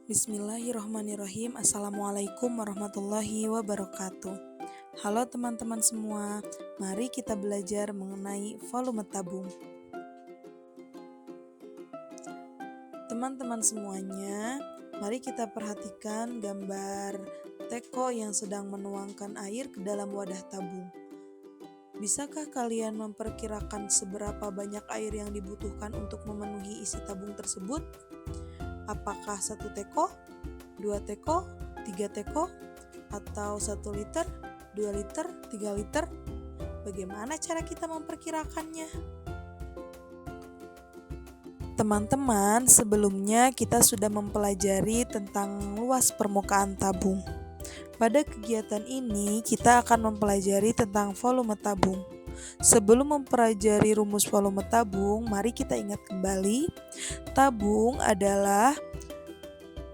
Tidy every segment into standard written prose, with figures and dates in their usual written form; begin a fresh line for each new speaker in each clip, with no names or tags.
Bismillahirrahmanirrahim. Assalamualaikum warahmatullahi wabarakatuh. Halo teman-teman semua, mari kita belajar mengenai volume tabung. Teman-teman semuanya, mari kita perhatikan gambar teko yang sedang menuangkan air ke dalam wadah tabung. Bisakah kalian memperkirakan seberapa banyak air yang dibutuhkan untuk memenuhi isi tabung tersebut? Apakah 1 teko, 2 teko, 3 teko, atau 1 liter, 2 liter, 3 liter? Bagaimana cara kita memperkirakannya? Teman-teman, sebelumnya kita sudah mempelajari tentang luas permukaan tabung. Pada kegiatan ini, kita akan mempelajari tentang volume tabung. Sebelum mempelajari rumus volume tabung, mari kita ingat kembali, tabung adalah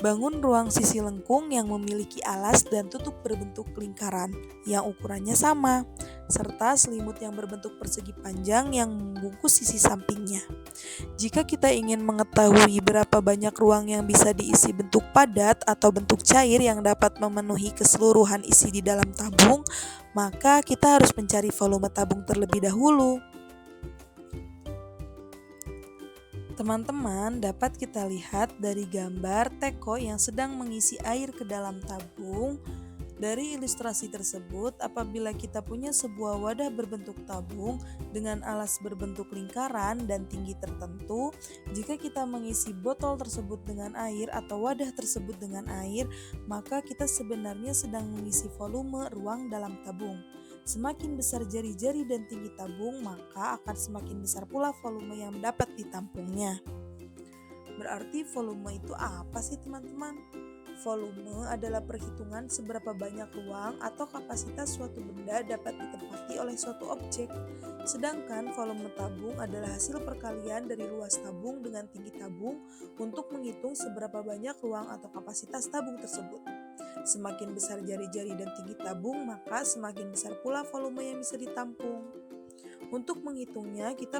bangun ruang sisi lengkung yang memiliki alas dan tutup berbentuk lingkaran yang ukurannya sama, serta selimut yang berbentuk persegi panjang yang membungkus sisi sampingnya. Jika kita ingin mengetahui berapa banyak ruang yang bisa diisi bentuk padat atau bentuk cair yang dapat memenuhi keseluruhan isi di dalam tabung, maka kita harus mencari volume tabung terlebih dahulu. Teman-teman, dapat kita lihat dari gambar teko yang sedang mengisi air ke dalam tabung. Dari ilustrasi tersebut, apabila kita punya sebuah wadah berbentuk tabung dengan alas berbentuk lingkaran dan tinggi tertentu, jika kita mengisi botol tersebut dengan air atau wadah tersebut dengan air, maka kita sebenarnya sedang mengisi volume ruang dalam tabung. Semakin besar jari-jari dan tinggi tabung, maka akan semakin besar pula volume yang dapat ditampungnya. Berarti volume itu apa sih teman-teman? Volume adalah perhitungan seberapa banyak ruang atau kapasitas suatu benda dapat ditempati oleh suatu objek. Sedangkan volume tabung adalah hasil perkalian dari luas tabung dengan tinggi tabung untuk menghitung seberapa banyak ruang atau kapasitas tabung tersebut. Semakin besar jari-jari dan tinggi tabung, maka semakin besar pula volume yang bisa ditampung. Untuk menghitungnya, kita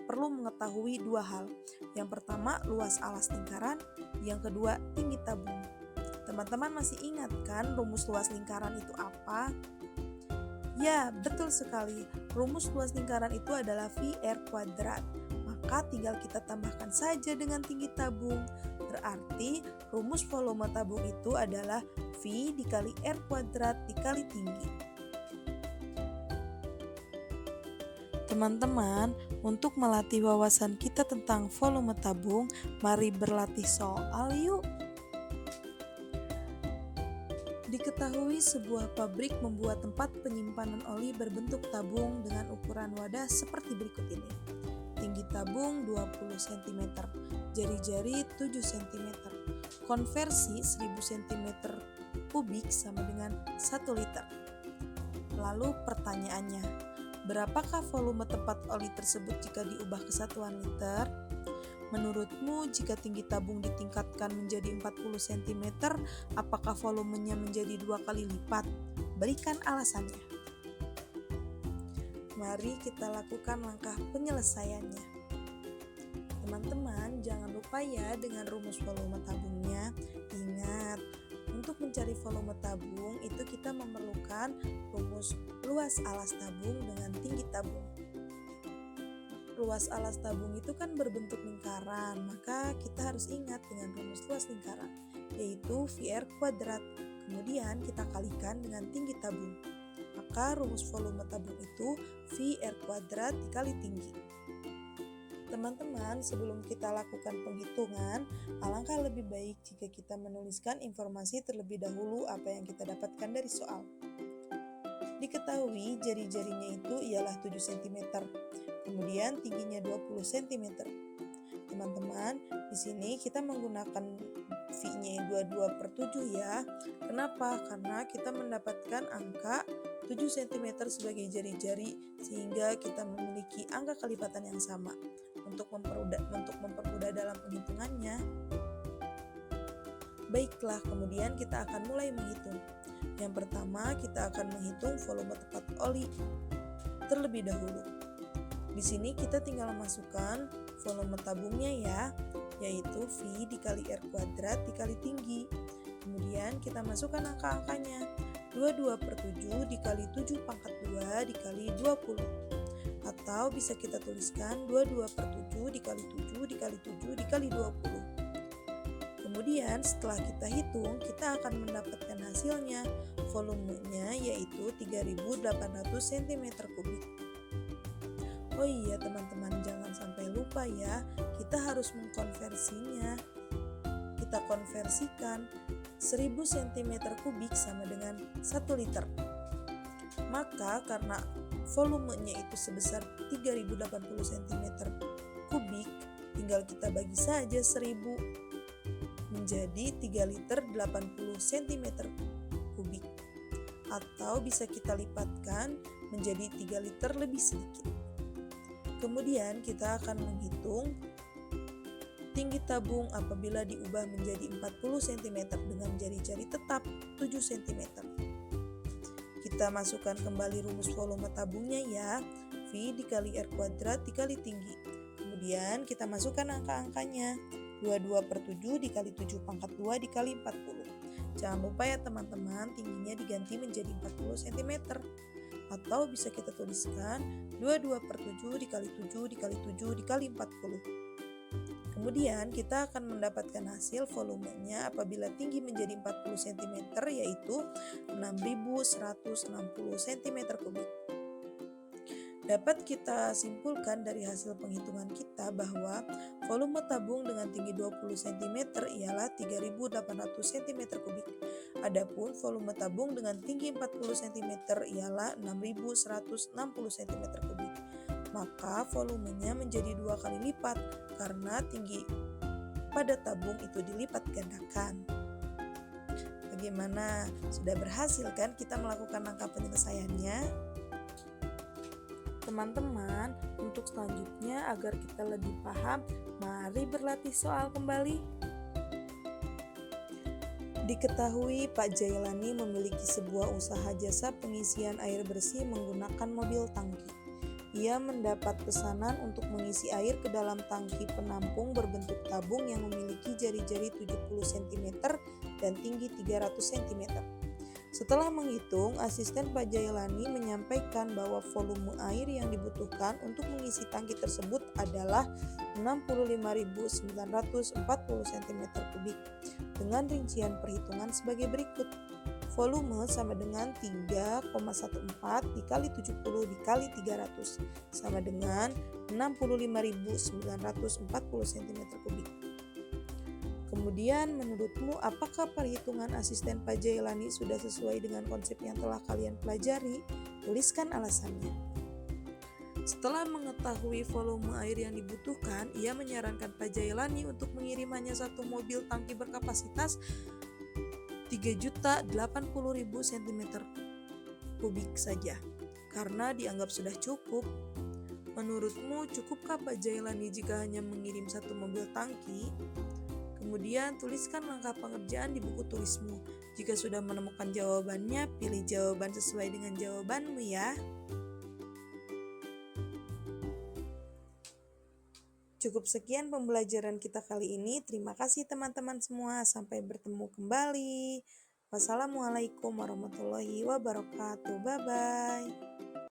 perlu mengetahui dua hal. Yang pertama, luas alas lingkaran. Yang kedua, tinggi tabung. Teman-teman masih ingat kan rumus luas lingkaran itu apa? Ya, betul sekali. Rumus luas lingkaran itu adalah VR kuadrat. Maka tinggal kita tambahkan saja dengan tinggi tabung. Berarti rumus volume tabung itu adalah V dikali R kuadrat dikali tinggi. Teman-teman, untuk melatih wawasan kita tentang volume tabung, mari berlatih soal yuk. Diketahui sebuah pabrik membuat tempat penyimpanan oli berbentuk tabung dengan ukuran wadah seperti berikut ini. Tinggi tabung 20 cm, jari-jari 7 cm. Konversi 1000 cm kubik sama dengan 1 liter. Lalu pertanyaannya, berapakah volume tempat oli tersebut jika diubah ke satuan liter? Menurutmu, jika tinggi tabung ditingkatkan menjadi 40 cm, apakah volumenya menjadi 2 kali lipat? Berikan alasannya. Mari kita lakukan langkah penyelesaiannya. Teman-teman, jangan lupa ya dengan rumus volume tabungnya. Ingat, untuk mencari volume tabung itu kita memerlukan rumus luas alas tabung dengan tinggi tabung. Luas alas tabung itu kan berbentuk lingkaran, maka kita harus ingat dengan rumus luas lingkaran, yaitu VR kuadrat. Kemudian kita kalikan dengan tinggi tabung. Maka rumus volume tabung itu VR kuadrat dikali tinggi. Teman-teman, sebelum kita lakukan penghitungan, alangkah lebih baik jika kita menuliskan informasi terlebih dahulu apa yang kita dapatkan dari soal. Diketahui jari-jarinya itu ialah 7 cm, kemudian tingginya 20 cm. Teman-teman, di sini kita menggunakan V-nya 22/7 ya. Kenapa? Karena kita mendapatkan angka 7 cm sebagai jari-jari sehingga kita memiliki angka kelipatan yang sama. Untuk mempermudah dalam penghitungannya. Baiklah, kemudian kita akan mulai menghitung. Yang pertama, kita akan menghitung volume tempat oli terlebih dahulu. Di sini kita tinggal masukkan volume tabungnya ya. yaitu V dikali R kuadrat dikali tinggi. Kemudian kita masukkan angka-angkanya. 22/7 dikali 7 pangkat 2 dikali 20. Atau bisa kita tuliskan 22/7 dikali 7 dikali 7 dikali 20. Kemudian setelah kita hitung, kita akan mendapatkan hasilnya. Volumenya yaitu 3.800 cm3. Oh iya teman-teman, jangan sampai lupa ya, kita harus mengkonversinya. Kita konversikan 1000 cm3 sama dengan 1 liter. Maka karena volumenya itu sebesar 3080 cm3, tinggal kita bagi saja 1000 menjadi 3 liter 80 cm3. Atau bisa kita lipatkan menjadi 3 liter lebih sedikit. Kemudian kita akan menghitung tinggi tabung apabila diubah menjadi 40 cm dengan jari-jari tetap 7 cm. Kita masukkan kembali rumus volume tabungnya ya, V dikali R kuadrat dikali tinggi. Kemudian kita masukkan angka-angkanya, 22/7 dikali 7 pangkat 2 dikali 40. Jangan lupa ya teman-teman, tingginya diganti menjadi 40 cm. Atau bisa kita tuliskan 22/7 dikali 7 dikali 7 dikali 40. Kemudian kita akan mendapatkan hasil volumenya apabila tinggi menjadi 40 cm yaitu 6.160 cm3. Dapat kita simpulkan dari hasil penghitungan kita bahwa volume tabung dengan tinggi 20 cm ialah 3.800 cm3. Adapun volume tabung dengan tinggi 40 cm ialah 6.160 cm3. Maka volumenya menjadi 2 kali lipat karena tinggi pada tabung itu dilipat gandakan. Bagaimana? Sudah berhasil kan kita melakukan langkah penyelesaiannya? Teman-teman, untuk selanjutnya agar kita lebih paham, mari berlatih soal kembali. Diketahui Pak Jailani memiliki sebuah usaha jasa pengisian air bersih menggunakan mobil tangki. Ia mendapat pesanan untuk mengisi air ke dalam tangki penampung berbentuk tabung yang memiliki jari-jari 70 cm dan tinggi 300 cm. Setelah menghitung, asisten Pak Jailani menyampaikan bahwa volume air yang dibutuhkan untuk mengisi tangki tersebut adalah 65.940 cm3 dengan rincian perhitungan sebagai berikut. Volume sama dengan 3,14 dikali 70 dikali 300 sama dengan 65.940 cm3. Kemudian menurutmu apakah perhitungan asisten Pak Jailani sudah sesuai dengan konsep yang telah kalian pelajari? Tuliskan alasannya. Setelah mengetahui volume air yang dibutuhkan, ia menyarankan Pak Jailani untuk mengirim hanya satu mobil tangki berkapasitas 3.080.000 cm3 saja, karena dianggap sudah cukup. Menurutmu cukupkah Pak Jailani jika hanya mengirim satu mobil tangki? Kemudian tuliskan langkah pengerjaan di buku tulismu. Jika sudah menemukan jawabannya, pilih jawaban sesuai dengan jawabanmu ya. Cukup sekian pembelajaran kita kali ini. Terima kasih teman-teman semua. Sampai bertemu kembali. Wassalamualaikum warahmatullahi wabarakatuh. Bye-bye.